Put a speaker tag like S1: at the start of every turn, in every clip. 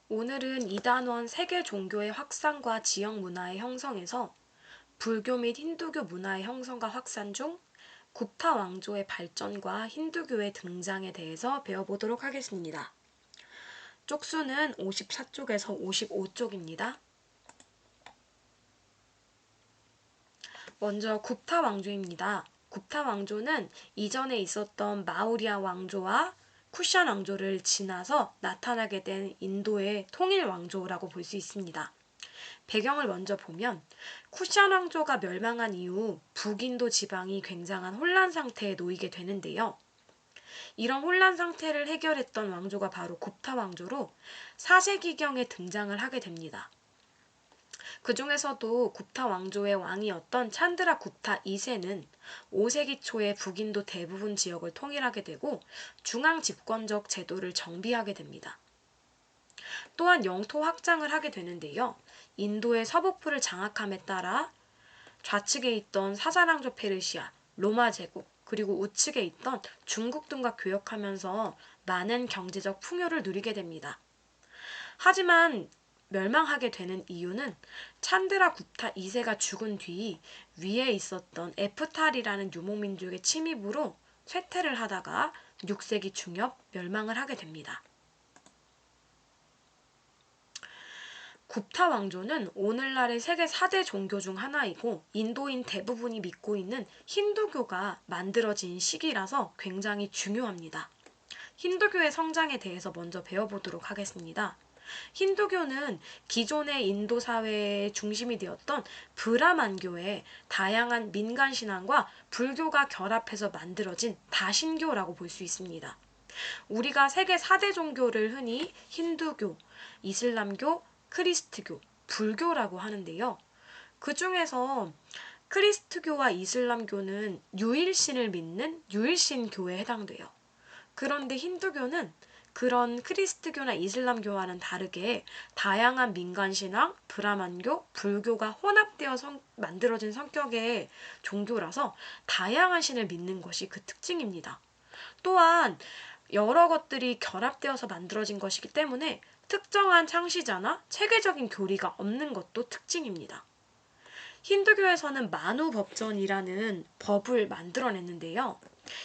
S1: 오늘은 이단원 세계 종교의 확산과 지역 문화의 형성에서 불교 및 힌두교 문화의 형성과 확산 중 굽타 왕조의 발전과 힌두교의 등장에 대해서 배워보도록 하겠습니다. 쪽수는 54쪽에서 55쪽입니다. 먼저 굽타 왕조입니다. 굽타 왕조는 이전에 있었던 마우리아 왕조와 쿠샨 왕조를 지나서 나타나게 된 인도의 통일 왕조라고 볼 수 있습니다. 배경을 먼저 보면 쿠샨 왕조가 멸망한 이후 북인도 지방이 굉장한 혼란 상태에 놓이게 되는데요. 이런 혼란 상태를 해결했던 왕조가 바로 굽타 왕조로 4세기경에 등장을 하게 됩니다. 그 중에서도 굽타 왕조의 왕이었던 찬드라 굽타 2세는 5세기 초에 북인도 대부분 지역을 통일하게 되고 중앙 집권적 제도를 정비하게 됩니다. 또한 영토 확장을 하게 되는데요. 인도의 서북부를 장악함에 따라 좌측에 있던 사사랑조 페르시아, 로마 제국, 그리고 우측에 있던 중국 등과 교역하면서 많은 경제적 풍요를 누리게 됩니다. 하지만 멸망하게 되는 이유는 찬드라 굽타 2세가 죽은 뒤 위에 있었던 에프탈이라는 유목민족의 침입으로 쇠퇴를 하다가 6세기 중엽 멸망을 하게 됩니다. 굽타 왕조는 오늘날의 세계 4대 종교 중 하나이고 인도인 대부분이 믿고 있는 힌두교가 만들어진 시기라서 굉장히 중요합니다. 힌두교의 성장에 대해서 먼저 배워보도록 하겠습니다. 힌두교는 기존의 인도 사회의 중심이 되었던 브라만교의 다양한 민간 신앙과 불교가 결합해서 만들어진 다신교라고 볼 수 있습니다. 우리가 세계 4대 종교를 흔히 힌두교, 이슬람교, 크리스트교, 불교라고 하는데요. 그 중에서 크리스트교와 이슬람교는 유일신을 믿는 유일신교에 해당돼요. 그런데 힌두교는 그런 크리스트교나 이슬람교와는 다르게 다양한 민간신앙, 브라만교, 불교가 혼합되어 만들어진 성격의 종교라서 다양한 신을 믿는 것이 그 특징입니다. 또한 여러 것들이 결합되어서 만들어진 것이기 때문에 특정한 창시자나 체계적인 교리가 없는 것도 특징입니다. 힌두교에서는 만우법전이라는 법을 만들어냈는데요.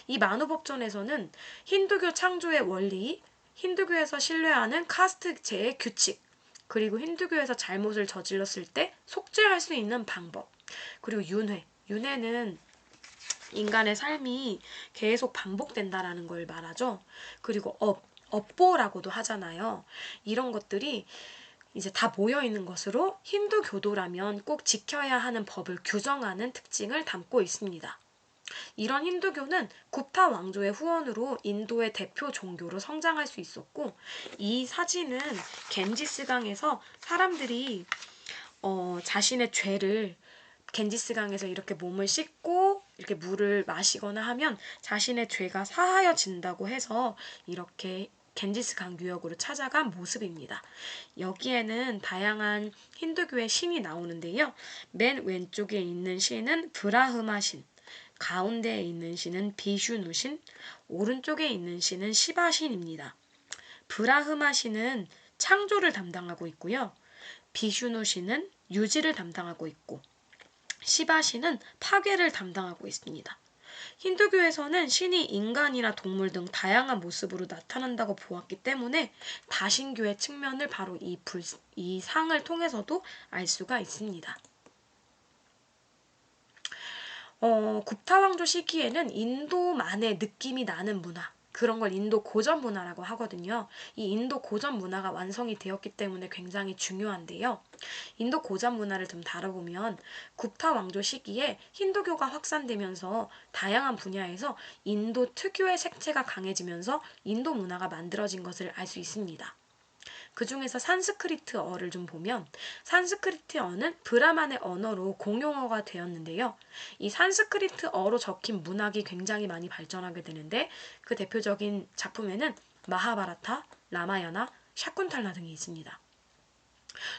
S1: 이 만우법전에서는 힌두교 창조의 원리, 힌두교에서 신뢰하는 카스트제의 규칙, 그리고 힌두교에서 잘못을 저질렀을 때 속죄할 수 있는 방법, 그리고 윤회. 윤회는 인간의 삶이 계속 반복된다라는 걸 말하죠. 그리고 업보라고도 하잖아요. 이런 것들이 이제 다 모여 있는 것으로 힌두교도라면 꼭 지켜야 하는 법을 규정하는 특징을 담고 있습니다. 이런 힌두교는 굽타 왕조의 후원으로 인도의 대표 종교로 성장할 수 있었고, 이 사진은 겐지스강에서 사람들이 자신의 죄를 겐지스강에서 이렇게 몸을 씻고 이렇게 물을 마시거나 하면 자신의 죄가 사하여진다고 해서 이렇게 겐지스강 유역으로 찾아간 모습입니다. 여기에는 다양한 힌두교의 신이 나오는데요. 맨 왼쪽에 있는 신은 브라흐마 신, 가운데에 있는 신은 비슈누 신, 오른쪽에 있는 신은 시바 신입니다. 브라흐마 신은 창조를 담당하고 있고요. 비슈누 신은 유지를 담당하고 있고 시바 신은 파괴를 담당하고 있습니다. 힌두교에서는 신이 인간이나 동물 등 다양한 모습으로 나타난다고 보았기 때문에 다신교의 측면을 바로 이 상을 통해서도 알 수가 있습니다. 굽타 왕조 시기에는 인도만의 느낌이 나는 문화, 그런 걸 인도 고전 문화라고 하거든요. 이 인도 고전 문화가 완성이 되었기 때문에 굉장히 중요한데요. 인도 고전 문화를 좀 다뤄보면 굽타 왕조 시기에 힌두교가 확산되면서 다양한 분야에서 인도 특유의 색채가 강해지면서 인도 문화가 만들어진 것을 알 수 있습니다. 그 중에서 산스크리트어를 좀 보면 산스크리트어는 브라만의 언어로 공용어가 되었는데요. 이 산스크리트어로 적힌 문학이 굉장히 많이 발전하게 되는데 그 대표적인 작품에는 마하바라타, 라마야나, 샤쿤탈라 등이 있습니다.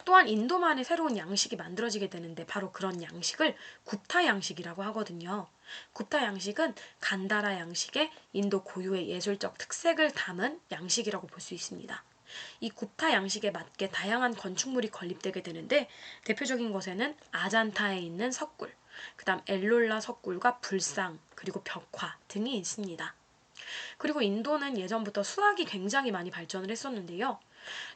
S1: 또한 인도만의 새로운 양식이 만들어지게 되는데 바로 그런 양식을 굽타 양식이라고 하거든요. 굽타 양식은 간다라 양식의 인도 고유의 예술적 특색을 담은 양식이라고 볼 수 있습니다. 이 구타 양식에 맞게 다양한 건축물이 건립되게 되는데 대표적인 것에는 아잔타에 있는 석굴, 그다음 엘롤라 석굴과 불상, 그리고 벽화 등이 있습니다. 그리고 인도는 예전부터 수학이 굉장히 많이 발전을 했었는데요.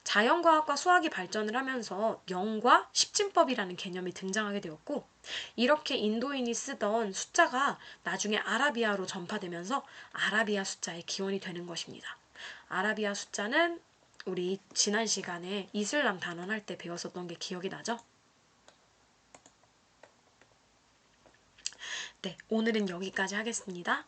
S1: 자연과학과 수학이 발전을 하면서 영과 십진법이라는 개념이 등장하게 되었고, 이렇게 인도인이 쓰던 숫자가 나중에 아라비아로 전파되면서 아라비아 숫자의 기원이 되는 것입니다. 아라비아 숫자는 우리 지난 시간에 이슬람 단원할 때 배웠었던 게 기억이 나죠? 네, 오늘은 여기까지 하겠습니다.